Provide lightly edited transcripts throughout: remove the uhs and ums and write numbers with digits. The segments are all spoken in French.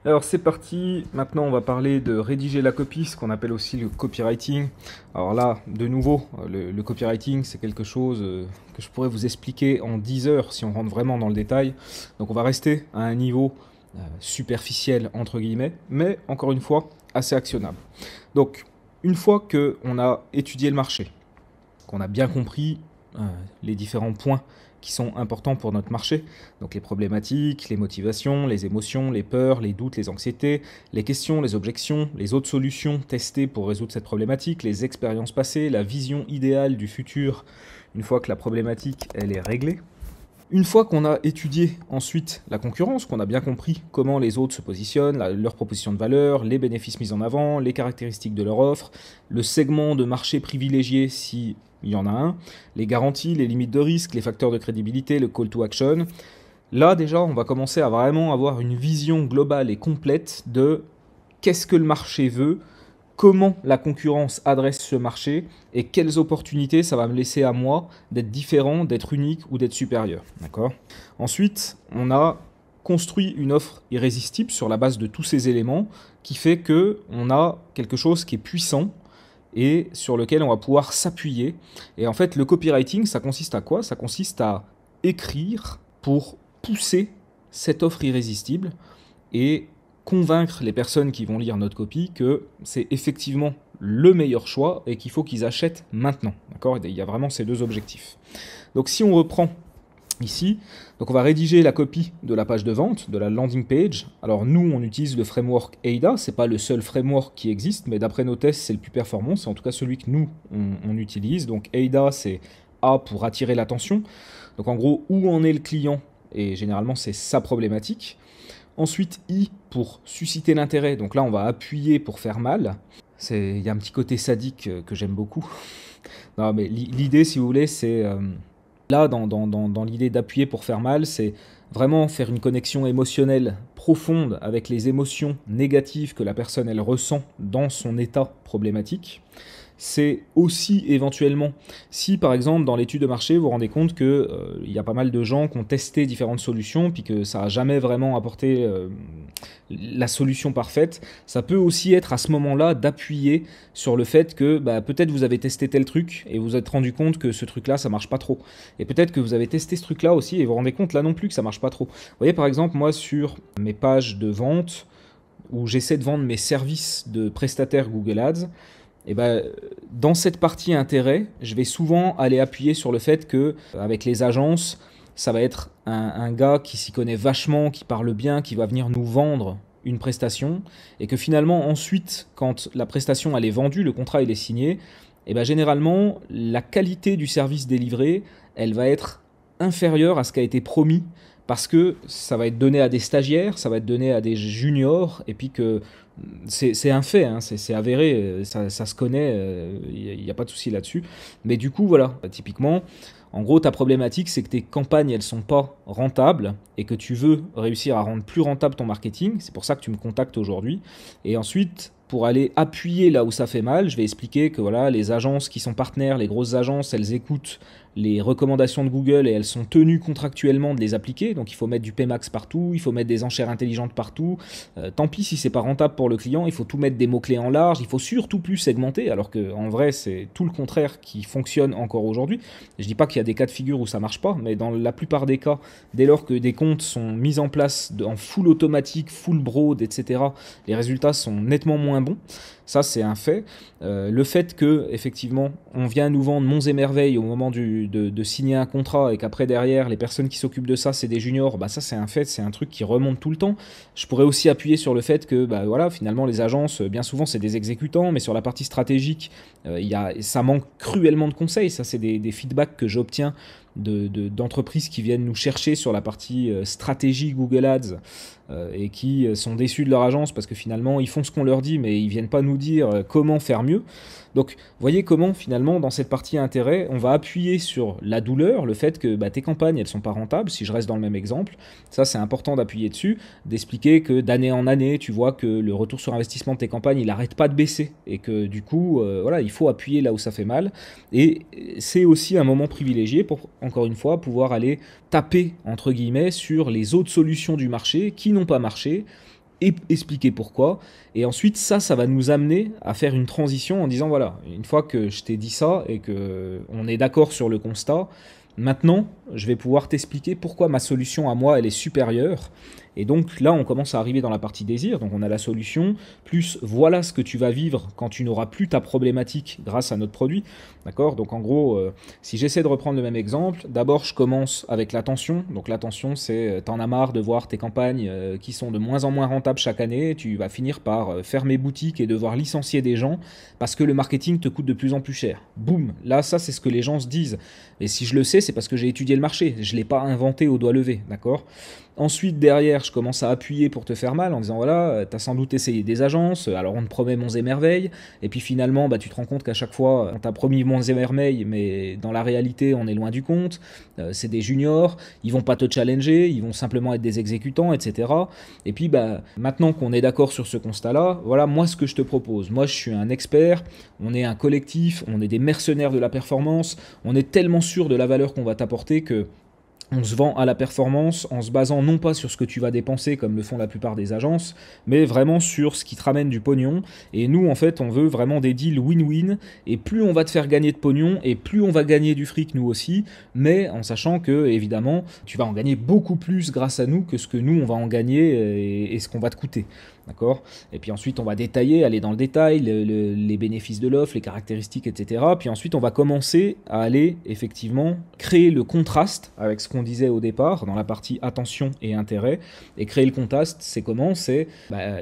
Alors c'est parti, maintenant on va parler de rédiger la copie, ce qu'on appelle aussi le copywriting. Alors là, de nouveau, le copywriting c'est quelque chose que je pourrais vous expliquer en 10 heures si on rentre vraiment dans le détail. Donc on va rester à un niveau superficiel entre guillemets, mais encore une fois assez actionnable. Donc une fois qu'on a étudié le marché, qu'on a bien compris les différents points qui sont importants pour notre marché. Donc les problématiques, les motivations, les émotions, les peurs, les doutes, les anxiétés, les questions, les objections, les autres solutions testées pour résoudre cette problématique, les expériences passées, la vision idéale du futur une fois que la problématique elle est réglée. Une fois qu'on a étudié ensuite la concurrence, qu'on a bien compris comment les autres se positionnent, leur proposition de valeur, les bénéfices mis en avant, les caractéristiques de leur offre, le segment de marché privilégié si il y en a un, les garanties, les limites de risque, les facteurs de crédibilité, le call to action. Là déjà, on va commencer à vraiment avoir une vision globale et complète de qu'est-ce que le marché veut, comment la concurrence adresse ce marché et quelles opportunités ça va me laisser à moi d'être différent, d'être unique ou d'être supérieur. D'accord ? Ensuite, on a construit une offre irrésistible sur la base de tous ces éléments qui fait qu'on a quelque chose qui est puissant et sur lequel on va pouvoir s'appuyer. Et en fait, le copywriting, ça consiste à quoi? Ça consiste à écrire pour pousser cette offre irrésistible et convaincre les personnes qui vont lire notre copie que c'est effectivement le meilleur choix et qu'il faut qu'ils achètent maintenant. D'accord ? Il y a vraiment ces deux objectifs. Donc si on reprend ici, donc on va rédiger la copie de la page de vente, de la landing page. Alors nous, on utilise le framework AIDA, c'est pas le seul framework qui existe, mais d'après nos tests, c'est le plus performant, c'est en tout cas celui que nous, on utilise. Donc AIDA, c'est A pour attirer l'attention. Donc en gros, où en est le client? Et généralement, c'est sa problématique. Ensuite, I pour susciter l'intérêt. Donc là, on va appuyer pour faire mal. Il y a un petit côté sadique que j'aime beaucoup. Non, mais l'idée, si vous voulez, c'est... Là, dans l'idée d'appuyer pour faire mal, c'est vraiment faire une connexion émotionnelle profonde avec les émotions négatives que la personne elle ressent dans son état problématique. C'est aussi éventuellement, si par exemple dans l'étude de marché vous vous rendez compte qu'il y a pas mal de gens qui ont testé différentes solutions puis que ça n'a jamais vraiment apporté la solution parfaite, ça peut aussi être à ce moment-là d'appuyer sur le fait que peut-être vous avez testé tel truc et vous vous êtes rendu compte que ce truc-là ça marche pas trop. Et peut-être que vous avez testé ce truc-là aussi et vous vous rendez compte là non plus que ça marche pas trop. Vous voyez par exemple moi sur mes pages de vente où j'essaie de vendre mes services de prestataire Google Ads, et dans cette partie intérêt, je vais souvent aller appuyer sur le fait que avec les agences, ça va être un gars qui s'y connaît vachement, qui parle bien, qui va venir nous vendre une prestation, et que finalement ensuite, quand la prestation elle est vendue, le contrat il est signé, et généralement la qualité du service délivré, elle va être inférieure à ce qui a été promis, parce que ça va être donné à des stagiaires, ça va être donné à des juniors, et puis que c'est un fait, hein, c'est avéré, ça se connaît, il n'y a pas de souci là-dessus. Mais du coup, voilà, typiquement, en gros, ta problématique, c'est que tes campagnes, elles sont pas rentables et que tu veux réussir à rendre plus rentable ton marketing. C'est pour ça que tu me contactes aujourd'hui. Et ensuite, pour aller appuyer là où ça fait mal, je vais expliquer que voilà, les agences qui sont partenaires, les grosses agences, elles écoutent les recommandations de Google et elles sont tenues contractuellement de les appliquer. Donc il faut mettre du Pmax partout, il faut mettre des enchères intelligentes partout. Tant pis si c'est pas rentable pour le client, il faut tout mettre des mots-clés en large, il faut surtout plus segmenter, alors qu'en vrai c'est tout le contraire qui fonctionne encore aujourd'hui. Je dis pas qu'il y a des cas de figure où ça marche pas, mais dans la plupart des cas, dès lors que des comptes sont mis en place en full automatique, full broad, etc., les résultats sont nettement moins bons. Ça, c'est un fait. Le fait que, effectivement, on vient nous vendre monts et merveilles au moment de signer un contrat et qu'après, derrière, les personnes qui s'occupent de ça, c'est des juniors, ça, c'est un fait, c'est un truc qui remonte tout le temps. Je pourrais aussi appuyer sur le fait que, voilà, finalement, les agences, bien souvent, c'est des exécutants, mais sur la partie stratégique, ça manque cruellement de conseils. Ça, c'est des feedbacks que j'obtiens d'entreprises qui viennent nous chercher sur la partie stratégie Google Ads et qui sont déçus de leur agence parce que finalement ils font ce qu'on leur dit mais ils viennent pas nous dire comment faire mieux. Donc voyez comment finalement dans cette partie intérêt on va appuyer sur la douleur, le fait que tes campagnes elles sont pas rentables, si je reste dans le même exemple, ça c'est important d'appuyer dessus, d'expliquer que d'année en année tu vois que le retour sur investissement de tes campagnes il arrête pas de baisser et que du coup voilà il faut appuyer là où ça fait mal et c'est aussi un moment privilégié pour encore une fois pouvoir aller taper entre guillemets sur les autres solutions du marché qui n'ont pas marché et expliquer pourquoi. Et ensuite, ça va nous amener à faire une transition en disant, voilà, une fois que je t'ai dit ça et qu'on est d'accord sur le constat, maintenant, je vais pouvoir t'expliquer pourquoi ma solution à moi, elle est supérieure. Et donc là, on commence à arriver dans la partie désir. Donc on a la solution, plus voilà ce que tu vas vivre quand tu n'auras plus ta problématique grâce à notre produit. D'accord? Donc en gros, si j'essaie de reprendre le même exemple, d'abord je commence avec l'attention. Donc l'attention, c'est t'en as marre de voir tes campagnes qui sont de moins en moins rentables chaque année. Tu vas finir par fermer boutique et devoir licencier des gens parce que le marketing te coûte de plus en plus cher. Boum! Là, ça, c'est ce que les gens se disent. Et si je le sais, c'est parce que j'ai étudié le marché. Je ne l'ai pas inventé au doigt levé. D'accord? Ensuite, derrière, je commence à appuyer pour te faire mal en disant voilà, tu as sans doute essayé des agences, alors on te promet monts et merveilles, et puis finalement, tu te rends compte qu'à chaque fois, on t'a promis monts et merveilles, mais dans la réalité, on est loin du compte. C'est des juniors, ils vont pas te challenger, ils vont simplement être des exécutants, etc. Et puis, maintenant qu'on est d'accord sur ce constat-là, voilà, moi, ce que je te propose. Moi, je suis un expert, on est un collectif, on est des mercenaires de la performance, on est tellement sûr de la valeur qu'on va t'apporter que on se vend à la performance en se basant non pas sur ce que tu vas dépenser comme le font la plupart des agences, mais vraiment sur ce qui te ramène du pognon. Et nous, en fait, on veut vraiment des deals win-win. Et plus on va te faire gagner de pognon, et plus on va gagner du fric nous aussi, mais en sachant que, évidemment, tu vas en gagner beaucoup plus grâce à nous que ce que nous, on va en gagner et ce qu'on va te coûter. D'accord? Et puis ensuite, on va détailler, aller dans le détail, les bénéfices de l'offre, les caractéristiques, etc. Puis ensuite, on va commencer à aller, effectivement, créer le contraste avec ce qu'on disait au départ, dans la partie attention et intérêt. Et créer le contraste, c'est comment? C'est,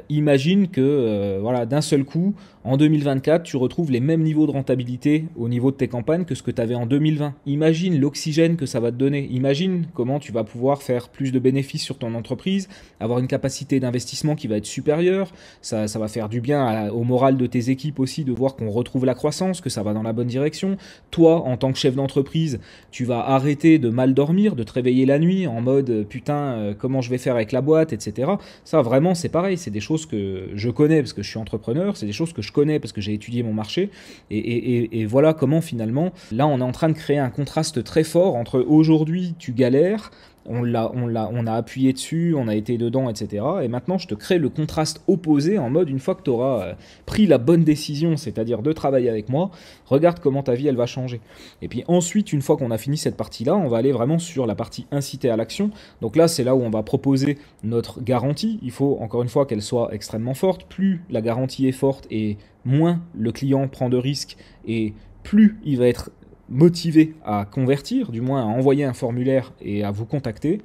imagine que, voilà, d'un seul coup, en 2024, tu retrouves les mêmes niveaux de rentabilité au niveau de tes campagnes que ce que tu avais en 2020. Imagine l'oxygène que ça va te donner. Imagine comment tu vas pouvoir faire plus de bénéfices sur ton entreprise, avoir une capacité d'investissement qui va être supérieure. Ça va faire du bien au moral de tes équipes aussi de voir qu'on retrouve la croissance, que ça va dans la bonne direction. Toi, en tant que chef d'entreprise, tu vas arrêter de mal dormir, de te réveiller la nuit en mode putain, comment je vais faire avec la boîte, etc. Ça, vraiment, c'est pareil. C'est des choses que je connais parce que je suis entrepreneur. C'est des choses que je connais parce que j'ai étudié mon marché et voilà comment finalement là on est en train de créer un contraste très fort entre aujourd'hui tu galères, on a appuyé dessus, on a été dedans, etc. Et maintenant, je te crée le contraste opposé en mode, une fois que tu auras pris la bonne décision, c'est-à-dire de travailler avec moi, regarde comment ta vie, elle va changer. Et puis ensuite, une fois qu'on a fini cette partie-là, on va aller vraiment sur la partie inciter à l'action. Donc là, c'est là où on va proposer notre garantie. Il faut, encore une fois, qu'elle soit extrêmement forte. Plus la garantie est forte et moins le client prend de risques et plus il va être motivé à convertir, du moins à envoyer un formulaire et à vous contacter.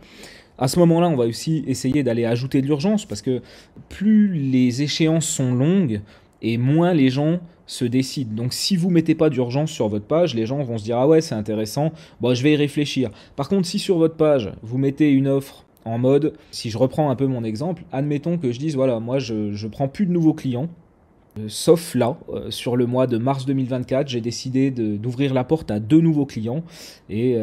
À ce moment-là, on va aussi essayer d'aller ajouter de l'urgence parce que plus les échéances sont longues et moins les gens se décident. Donc si vous ne mettez pas d'urgence sur votre page, les gens vont se dire « Ah ouais, c'est intéressant, bon, je vais y réfléchir ». Par contre, si sur votre page, vous mettez une offre en mode, si je reprends un peu mon exemple, admettons que je dise « Voilà, moi je prends plus de nouveaux clients ». Sauf là, sur le mois de mars 2024, j'ai décidé d'ouvrir la porte à 2 nouveaux clients. Et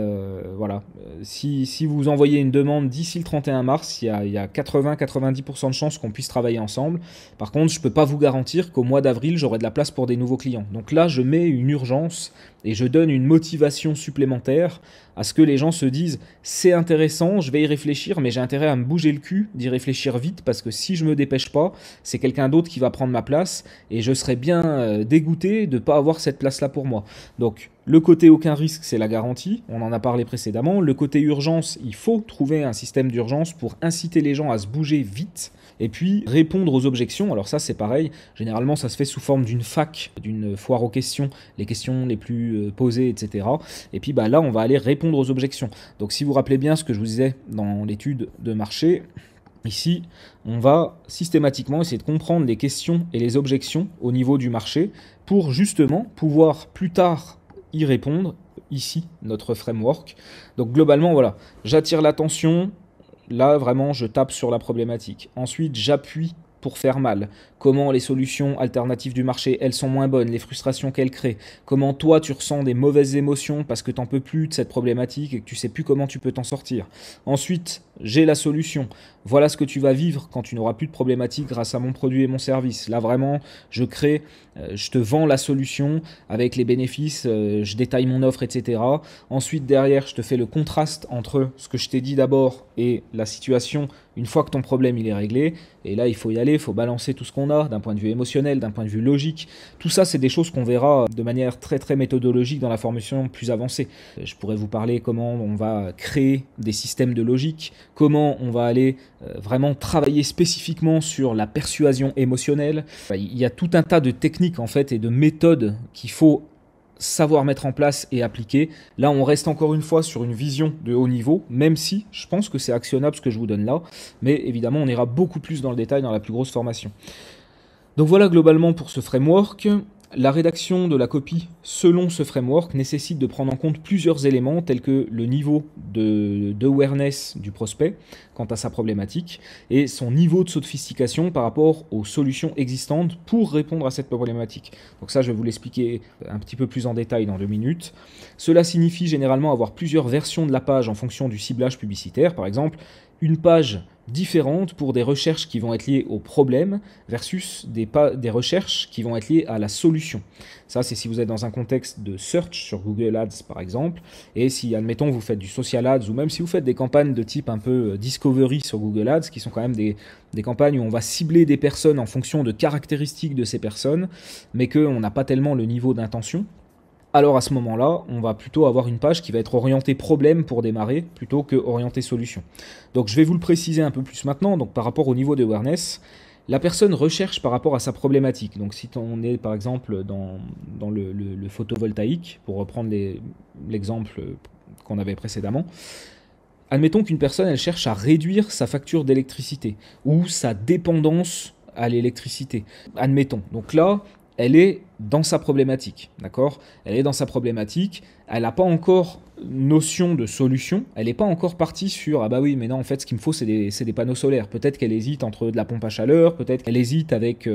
voilà, si vous envoyez une demande d'ici le 31 mars, il y a 80-90% de chances qu'on puisse travailler ensemble. Par contre, je ne peux pas vous garantir qu'au mois d'avril, j'aurai de la place pour des nouveaux clients. Donc là, je mets une urgence et je donne une motivation supplémentaire à ce que les gens se disent « c'est intéressant, je vais y réfléchir, mais j'ai intérêt à me bouger le cul, d'y réfléchir vite, parce que si je me dépêche pas, c'est quelqu'un d'autre qui va prendre ma place, et je serais bien dégoûté de ne pas avoir cette place-là pour moi. » Donc, le côté aucun risque, c'est la garantie, on en a parlé précédemment. Le côté urgence, il faut trouver un système d'urgence pour inciter les gens à se bouger vite. Et puis répondre aux objections, alors ça c'est pareil, généralement ça se fait sous forme d'une FAQ, d'une foire aux questions, les questions les plus posées, etc. Et puis là on va aller répondre aux objections. Donc si vous vous rappelez bien ce que je vous disais dans l'étude de marché, ici, on va systématiquement essayer de comprendre les questions et les objections au niveau du marché pour justement pouvoir plus tard y répondre, ici, notre framework. Donc globalement, voilà, j'attire l'attention, là vraiment je tape sur la problématique. Ensuite, j'appuie pour faire mal. Comment les solutions alternatives du marché, elles sont moins bonnes, les frustrations qu'elles créent. Comment toi, tu ressens des mauvaises émotions parce que tu n'en peux plus de cette problématique et que tu ne sais plus comment tu peux t'en sortir. Ensuite, j'ai la solution. Voilà ce que tu vas vivre quand tu n'auras plus de problématique grâce à mon produit et mon service. Là, vraiment, je te vends la solution avec les bénéfices, je détaille mon offre, etc. Ensuite, derrière, je te fais le contraste entre ce que je t'ai dit d'abord et la situation une fois que ton problème il est réglé, et là il faut y aller, il faut balancer tout ce qu'on a d'un point de vue émotionnel, d'un point de vue logique. Tout ça, c'est des choses qu'on verra de manière très très méthodologique dans la formation plus avancée. Je pourrais vous parler comment on va créer des systèmes de logique, comment on va aller vraiment travailler spécifiquement sur la persuasion émotionnelle. Il y a tout un tas de techniques en fait et de méthodes qu'il faut savoir mettre en place et appliquer. Là, on reste encore une fois sur une vision de haut niveau, même si je pense que c'est actionnable ce que je vous donne là, mais évidemment, on ira beaucoup plus dans le détail dans la plus grosse formation. Donc voilà globalement pour ce framework. La rédaction de la copie selon ce framework nécessite de prendre en compte plusieurs éléments tels que le niveau d'awareness du prospect quant à sa problématique et son niveau de sophistication par rapport aux solutions existantes pour répondre à cette problématique. Donc ça, je vais vous l'expliquer un petit peu plus en détail dans 2 minutes. Cela signifie généralement avoir plusieurs versions de la page en fonction du ciblage publicitaire. Par exemple, une page différentes pour des recherches qui vont être liées au problème versus des recherches qui vont être liées à la solution. Ça, c'est si vous êtes dans un contexte de search sur Google Ads par exemple, et si, admettons, vous faites du social ads, ou même si vous faites des campagnes de type un peu discovery sur Google Ads, qui sont quand même des campagnes où on va cibler des personnes en fonction de caractéristiques de ces personnes, mais qu'on n'a pas tellement le niveau d'intention. Alors à ce moment-là, on va plutôt avoir une page qui va être orientée problème pour démarrer, plutôt que orientée solution. Donc je vais vous le préciser un peu plus maintenant. Donc par rapport au niveau d'awareness, la personne recherche par rapport à sa problématique. Donc si on est par exemple dans le photovoltaïque, pour reprendre l'exemple qu'on avait précédemment, admettons qu'une personne elle cherche à réduire sa facture d'électricité ou sa dépendance à l'électricité. Admettons. Donc là, elle est dans sa problématique, d'accord? Elle est dans sa problématique, elle n'a pas encore notion de solution, elle n'est pas encore partie sur « Ah bah oui, mais non, en fait, ce qu'il me faut, c'est des panneaux solaires. » Peut-être qu'elle hésite entre de la pompe à chaleur, peut-être qu'elle hésite avec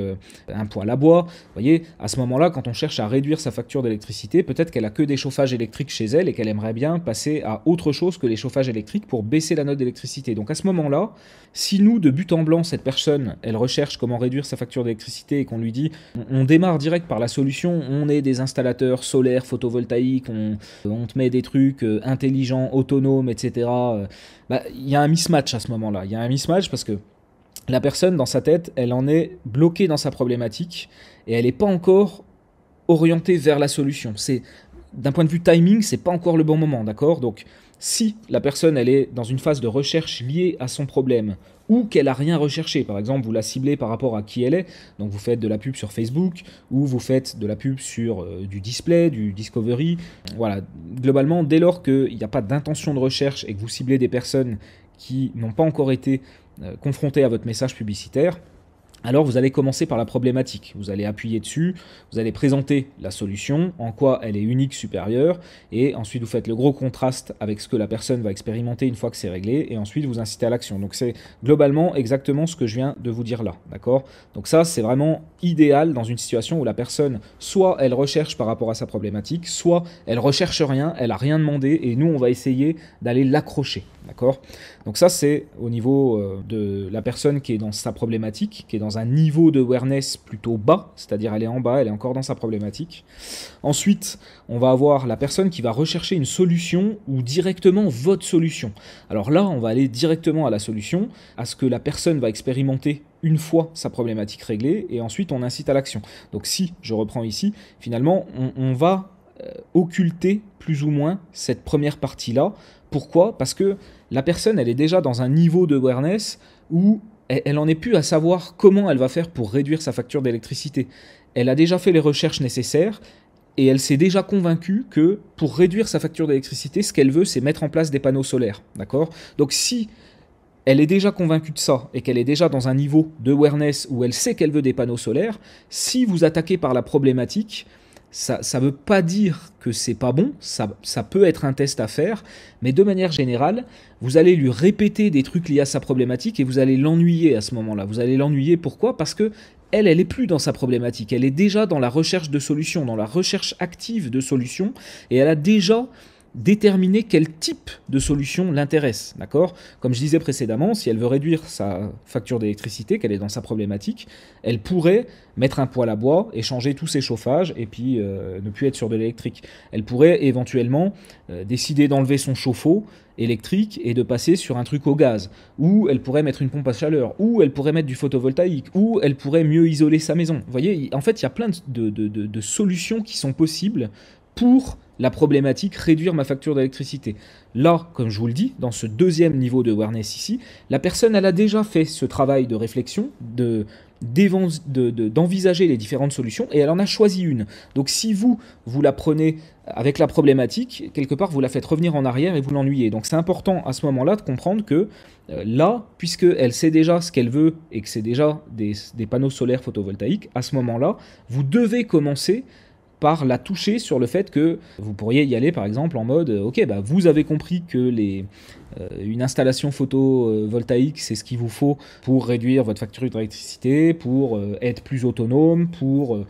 un poêle à bois. Vous voyez, à ce moment-là, quand on cherche à réduire sa facture d'électricité, peut-être qu'elle a que des chauffages électriques chez elle et qu'elle aimerait bien passer à autre chose que les chauffages électriques pour baisser la note d'électricité. Donc à ce moment-là, si nous, de but en blanc, cette personne, elle recherche comment réduire sa facture d'électricité et qu'on lui dit « On démarre direct par la solution, on est des installateurs solaires, photovoltaïques, on te met des trucs intelligents, autonomes, etc. » Il y a un mismatch à ce moment-là. Il y a un mismatch parce que la personne, dans sa tête, elle en est bloquée dans sa problématique et elle n'est pas encore orientée vers la solution. D'un point de vue timing, c'est pas encore le bon moment, d'accord? Donc, si la personne elle est dans une phase de recherche liée à son problème ou qu'elle n'a rien recherché, par exemple vous la ciblez par rapport à qui elle est, donc vous faites de la pub sur Facebook ou vous faites de la pub sur du display, du discovery, voilà, globalement dès lors qu'il n'y a pas d'intention de recherche et que vous ciblez des personnes qui n'ont pas encore été confrontées à votre message publicitaire, alors vous allez commencer par la problématique, vous allez appuyer dessus, vous allez présenter la solution, en quoi elle est unique, supérieure, et ensuite vous faites le gros contraste avec ce que la personne va expérimenter une fois que c'est réglé, et ensuite vous incitez à l'action. Donc c'est globalement exactement ce que je viens de vous dire là, d'accord? Donc ça c'est vraiment idéal dans une situation où la personne, soit elle recherche par rapport à sa problématique, soit elle recherche rien, elle a rien demandé, et nous on va essayer d'aller l'accrocher, d'accord? Donc ça c'est au niveau de la personne qui est dans sa problématique, qui est dans un niveau de awareness plutôt bas, c'est-à-dire elle est en bas, elle est encore dans sa problématique. Ensuite, on va avoir la personne qui va rechercher une solution ou directement votre solution. Alors là, on va aller directement à la solution, à ce que la personne va expérimenter une fois sa problématique réglée, et ensuite on incite à l'action. Donc si, je reprends ici, finalement, on va occulter plus ou moins cette première partie-là. Pourquoi? Parce que la personne, elle est déjà dans un niveau de awareness où elle n'en est plus à savoir comment elle va faire pour réduire sa facture d'électricité. Elle a déjà fait les recherches nécessaires et elle s'est déjà convaincue que pour réduire sa facture d'électricité, ce qu'elle veut, c'est mettre en place des panneaux solaires. D'accord? Donc si elle est déjà convaincue de ça et qu'elle est déjà dans un niveau de awareness où elle sait qu'elle veut des panneaux solaires, si vous attaquez par la problématique, ça ne veut pas dire que c'est pas bon, ça peut être un test à faire, mais de manière générale, vous allez lui répéter des trucs liés à sa problématique et vous allez l'ennuyer à ce moment-là. Vous allez l'ennuyer, pourquoi? Parce que elle est plus dans sa problématique, elle est déjà dans la recherche de solutions, dans la recherche active de solutions, et elle a déjà déterminer quel type de solution l'intéresse, d'accord? Comme je disais précédemment, si elle veut réduire sa facture d'électricité, qu'elle est dans sa problématique, elle pourrait mettre un poêle à bois et changer tous ses chauffages et puis ne plus être sur de l'électrique. Elle pourrait éventuellement décider d'enlever son chauffe-eau électrique et de passer sur un truc au gaz, ou elle pourrait mettre une pompe à chaleur, ou elle pourrait mettre du photovoltaïque, ou elle pourrait mieux isoler sa maison. Vous voyez, en fait, il y a plein de solutions qui sont possibles pour la problématique réduire ma facture d'électricité. Là, comme je vous le dis, dans ce deuxième niveau de awareness ici, la personne, elle a déjà fait ce travail de réflexion, d'envisager les différentes solutions, et elle en a choisi une. Donc si vous la prenez avec la problématique, quelque part vous la faites revenir en arrière et vous l'ennuyez. Donc c'est important à ce moment-là de comprendre que là, puisqu'elle sait déjà ce qu'elle veut et que c'est déjà des panneaux solaires photovoltaïques, à ce moment-là, vous devez commencer par la toucher sur le fait que vous pourriez y aller par exemple en mode ok, bah, vous avez compris que une installation photovoltaïque c'est ce qu'il vous faut pour réduire votre facture d'électricité, pour être plus autonome, pour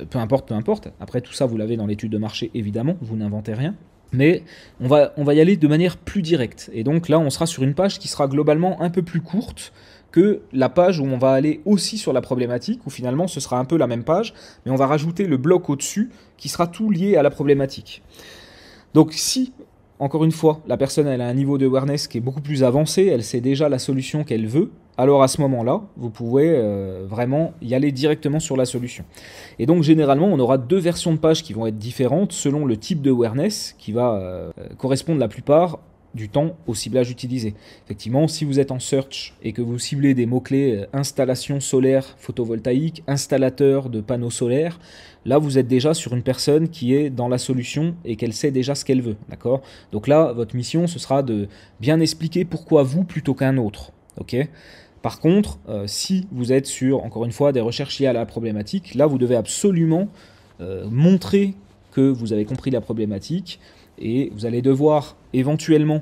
peu importe, après tout ça vous l'avez dans l'étude de marché évidemment, vous n'inventez rien. Mais on va y aller de manière plus directe. Et donc là, on sera sur une page qui sera globalement un peu plus courte que la page où on va aller aussi sur la problématique, où finalement ce sera un peu la même page, mais on va rajouter le bloc au-dessus qui sera tout lié à la problématique. Donc si, encore une fois, la personne elle a un niveau de awareness qui est beaucoup plus avancé, elle sait déjà la solution qu'elle veut, alors à ce moment-là, vous pouvez vraiment y aller directement sur la solution. Et donc généralement, on aura deux versions de pages qui vont être différentes selon le type de awareness qui va correspondre la plupart du temps au ciblage utilisé. Effectivement, si vous êtes en search et que vous ciblez des mots-clés installation solaire photovoltaïque, installateur de panneaux solaires, là vous êtes déjà sur une personne qui est dans la solution et qu'elle sait déjà ce qu'elle veut, d'accord? Donc là, votre mission, ce sera de bien expliquer pourquoi vous plutôt qu'un autre, ok? Par contre, si vous êtes sur, encore une fois, des recherches liées à la problématique, là vous devez absolument montrer que vous avez compris la problématique, et vous allez devoir éventuellement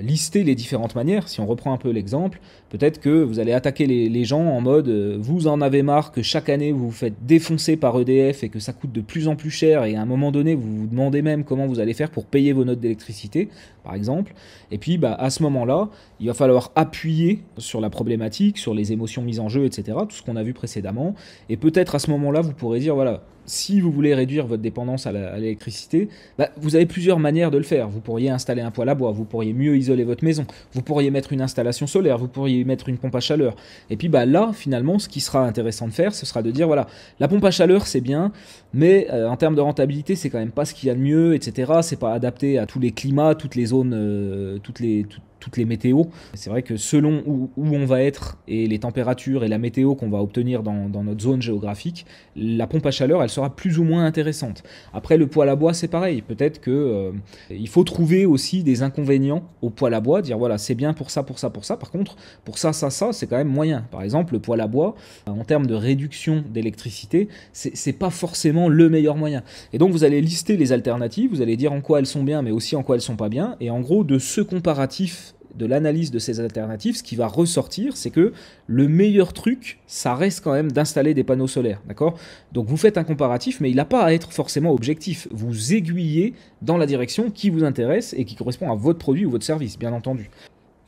lister les différentes manières. Si on reprend un peu l'exemple, peut-être que vous allez attaquer les gens en mode vous en avez marre que chaque année vous vous faites défoncer par EDF et que ça coûte de plus en plus cher, et à un moment donné vous vous demandez même comment vous allez faire pour payer vos notes d'électricité, par exemple. Et puis bah, à ce moment-là, il va falloir appuyer sur la problématique, sur les émotions mises en jeu, etc. Tout ce qu'on a vu précédemment. Et peut-être à ce moment-là, vous pourrez dire, voilà, si vous voulez réduire votre dépendance à l'électricité, bah, vous avez plusieurs manières de le faire. Vous pourriez installer un poêle à bois, vous pourriez mieux isoler votre maison, vous pourriez mettre une installation solaire, vous pourriez mettre une pompe à chaleur. Et puis bah, là, finalement, ce qui sera intéressant de faire, ce sera de dire, voilà, la pompe à chaleur, c'est bien, mais en termes de rentabilité, c'est quand même pas ce qu'il y a de mieux, etc. C'est pas adapté à tous les climats, toutes les zones, toutes les météos. C'est vrai que selon où on va être et les températures et la météo qu'on va obtenir dans notre zone géographique, la pompe à chaleur, elle sera plus ou moins intéressante. Après, le poêle à bois, c'est pareil. Peut-être que il faut trouver aussi des inconvénients au poêle à bois, dire voilà, c'est bien pour ça, pour ça, pour ça. Par contre, pour ça, c'est quand même moyen. Par exemple, le poêle à bois, en termes de réduction d'électricité, c'est pas forcément le meilleur moyen. Et donc, vous allez lister les alternatives, vous allez dire en quoi elles sont bien, mais aussi en quoi elles sont pas bien. Et en gros, de ce comparatif, de l'analyse de ces alternatives, ce qui va ressortir, c'est que le meilleur truc, ça reste quand même d'installer des panneaux solaires, d'accord? Donc vous faites un comparatif, mais il n'a pas à être forcément objectif. Vous aiguillez dans la direction qui vous intéresse et qui correspond à votre produit ou votre service, bien entendu.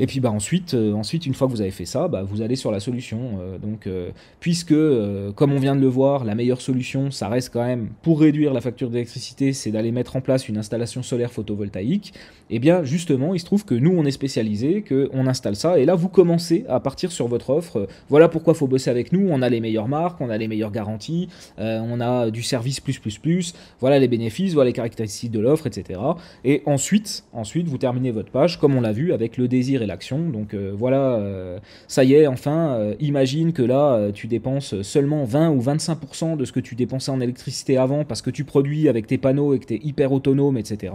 Et puis bah ensuite, une fois que vous avez fait ça, bah, vous allez sur la solution. Puisque, comme on vient de le voir, la meilleure solution, ça reste quand même, pour réduire la facture d'électricité, c'est d'aller mettre en place une installation solaire photovoltaïque. Et bien justement, il se trouve que nous, on est spécialisé, qu'on installe ça. Et là, vous commencez à partir sur votre offre. Voilà pourquoi il faut bosser avec nous. On a les meilleures marques, on a les meilleures garanties, on a du service plus. Voilà les bénéfices, voilà les caractéristiques de l'offre, etc. Et ensuite, vous terminez votre page, comme on l'a vu, avec le désir et l'action. Donc voilà, ça y est, enfin, imagine que là, tu dépenses seulement 20 ou 25% de ce que tu dépensais en électricité avant parce que tu produis avec tes panneaux et que tu es hyper autonome, etc.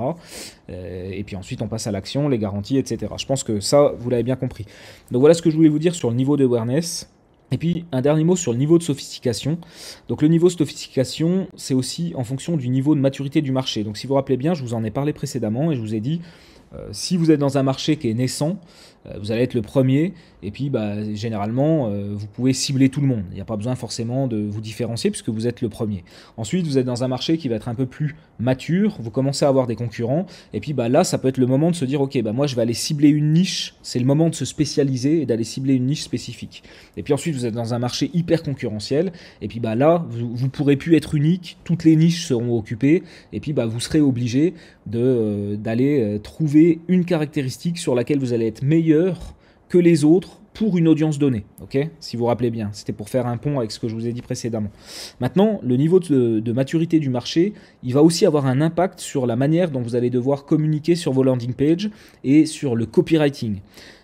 Et puis ensuite, on passe à l'action, les garanties, etc. Je pense que ça, vous l'avez bien compris. Donc voilà ce que je voulais vous dire sur le niveau de awareness. Et puis un dernier mot sur le niveau de sophistication. Donc le niveau de sophistication, c'est aussi en fonction du niveau de maturité du marché. Donc si vous vous rappelez bien, je vous en ai parlé précédemment et je vous ai dit, si vous êtes dans un marché qui est naissant, vous allez être le premier, et puis généralement, vous pouvez cibler tout le monde. Il n'y a pas besoin forcément de vous différencier puisque vous êtes le premier. Ensuite, vous êtes dans un marché qui va être un peu plus mature, vous commencez à avoir des concurrents, et puis là, ça peut être le moment de se dire, ok, moi je vais aller cibler une niche, c'est le moment de se spécialiser et d'aller cibler une niche spécifique. Et puis ensuite, vous êtes dans un marché hyper concurrentiel, et puis là, vous pourrez plus être unique, toutes les niches seront occupées, et puis vous serez obligé d'aller trouver une caractéristique sur laquelle vous allez être meilleur que les autres pour une audience donnée, ok? Si vous vous rappelez bien, c'était pour faire un pont avec ce que je vous ai dit précédemment. Maintenant, le niveau de maturité du marché, il va aussi avoir un impact sur la manière dont vous allez devoir communiquer sur vos landing pages et sur le copywriting.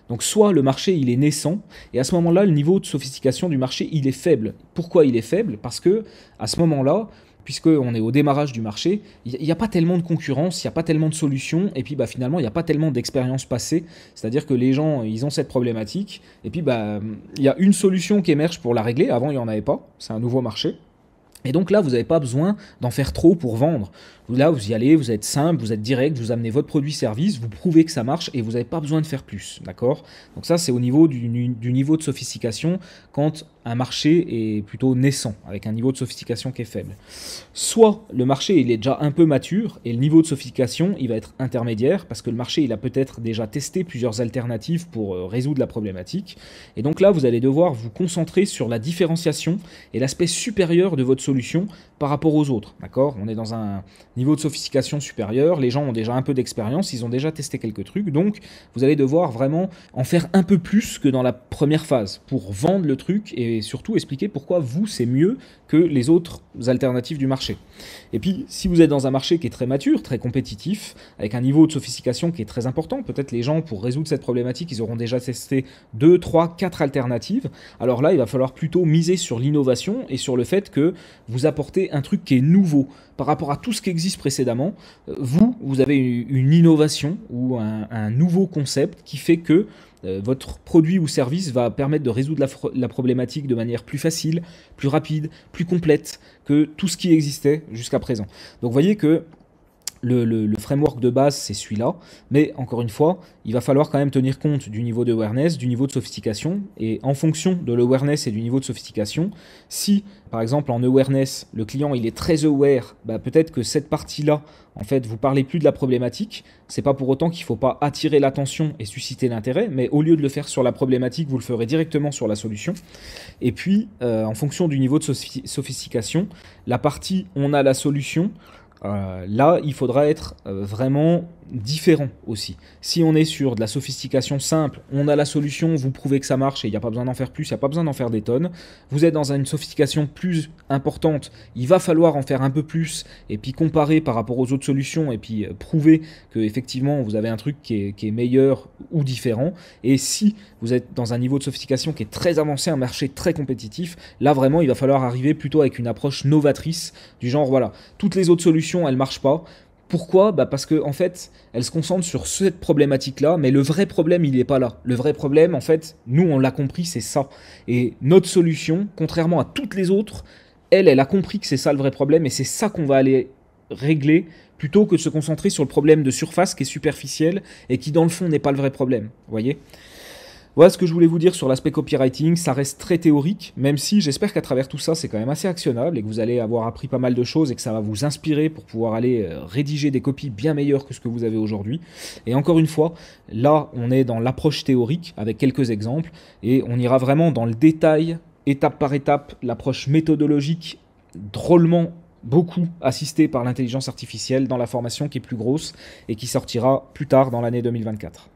Donc soit le marché il est naissant, et à ce moment-là, le niveau de sophistication du marché il est faible. Pourquoi il est faible? Parce que à ce moment-là, puisqu'on est au démarrage du marché, il n'y a pas tellement de concurrence, il n'y a pas tellement de solutions, et puis finalement, il n'y a pas tellement d'expérience passée. C'est-à-dire que les gens, ils ont cette problématique, et puis il y a une solution qui émerge pour la régler. Avant, il n'y en avait pas, c'est un nouveau marché. Et donc là, vous n'avez pas besoin d'en faire trop pour vendre. Là, vous y allez, vous êtes simple, vous êtes direct, vous amenez votre produit-service, vous prouvez que ça marche et vous n'avez pas besoin de faire plus. D'accord? Donc ça, c'est au niveau du niveau de sophistication quand un marché est plutôt naissant, avec un niveau de sophistication qui est faible. Soit le marché il est déjà un peu mature et le niveau de sophistication il va être intermédiaire parce que le marché il a peut-être déjà testé plusieurs alternatives pour résoudre la problématique. Et donc là, vous allez devoir vous concentrer sur la différenciation et l'aspect supérieur de votre solution par rapport aux autres. D'accord? On est dans un niveau de sophistication supérieur, les gens ont déjà un peu d'expérience, ils ont déjà testé quelques trucs, donc vous allez devoir vraiment en faire un peu plus que dans la première phase pour vendre le truc et surtout expliquer pourquoi vous c'est mieux que les autres alternatives du marché. Et puis si vous êtes dans un marché qui est très mature, très compétitif, avec un niveau de sophistication qui est très important, peut-être les gens pour résoudre cette problématique ils auront déjà testé 2, 3, 4 alternatives, alors là il va falloir plutôt miser sur l'innovation et sur le fait que vous apportez un truc qui est nouveau par rapport à tout ce qui existe précédemment. Vous avez une innovation ou un nouveau concept qui fait que votre produit ou service va permettre de résoudre la problématique de manière plus facile, plus rapide, plus complète que tout ce qui existait jusqu'à présent. Donc vous voyez que le framework de base, c'est celui-là, mais encore une fois, il va falloir quand même tenir compte du niveau d'awareness, du niveau de sophistication, et en fonction de l'awareness et du niveau de sophistication, si par exemple en awareness, le client il est très aware, peut-être que cette partie-là, en fait, vous parlez plus de la problématique, c'est pas pour autant qu'il ne faut pas attirer l'attention et susciter l'intérêt, mais au lieu de le faire sur la problématique, vous le ferez directement sur la solution. Et puis, en fonction du niveau de sophistication, la partie on a la solution, là, il faudra être vraiment différent aussi. Si on est sur de la sophistication simple, on a la solution, vous prouvez que ça marche et il n'y a pas besoin d'en faire plus, il n'y a pas besoin d'en faire des tonnes. Vous êtes dans une sophistication plus importante, il va falloir en faire un peu plus et puis comparer par rapport aux autres solutions et puis prouver que effectivement vous avez un truc qui est meilleur ou différent. Et si vous êtes dans un niveau de sophistication qui est très avancé, un marché très compétitif, là vraiment il va falloir arriver plutôt avec une approche novatrice du genre voilà, toutes les autres solutions elles marchent pas. Pourquoi? Parce que en fait, elle se concentre sur cette problématique-là, mais le vrai problème, il n'est pas là. Le vrai problème, en fait, nous, on l'a compris, c'est ça. Et notre solution, contrairement à toutes les autres, elle a compris que c'est ça le vrai problème, et c'est ça qu'on va aller régler, plutôt que de se concentrer sur le problème de surface qui est superficiel, et qui, dans le fond, n'est pas le vrai problème. Vous voyez ? Voilà ce que je voulais vous dire sur l'aspect copywriting. Ça reste très théorique, même si j'espère qu'à travers tout ça, c'est quand même assez actionnable et que vous allez avoir appris pas mal de choses et que ça va vous inspirer pour pouvoir aller rédiger des copies bien meilleures que ce que vous avez aujourd'hui. Et encore une fois, là, on est dans l'approche théorique avec quelques exemples et on ira vraiment dans le détail, étape par étape, l'approche méthodologique drôlement beaucoup assistée par l'intelligence artificielle dans la formation qui est plus grosse et qui sortira plus tard dans l'année 2024.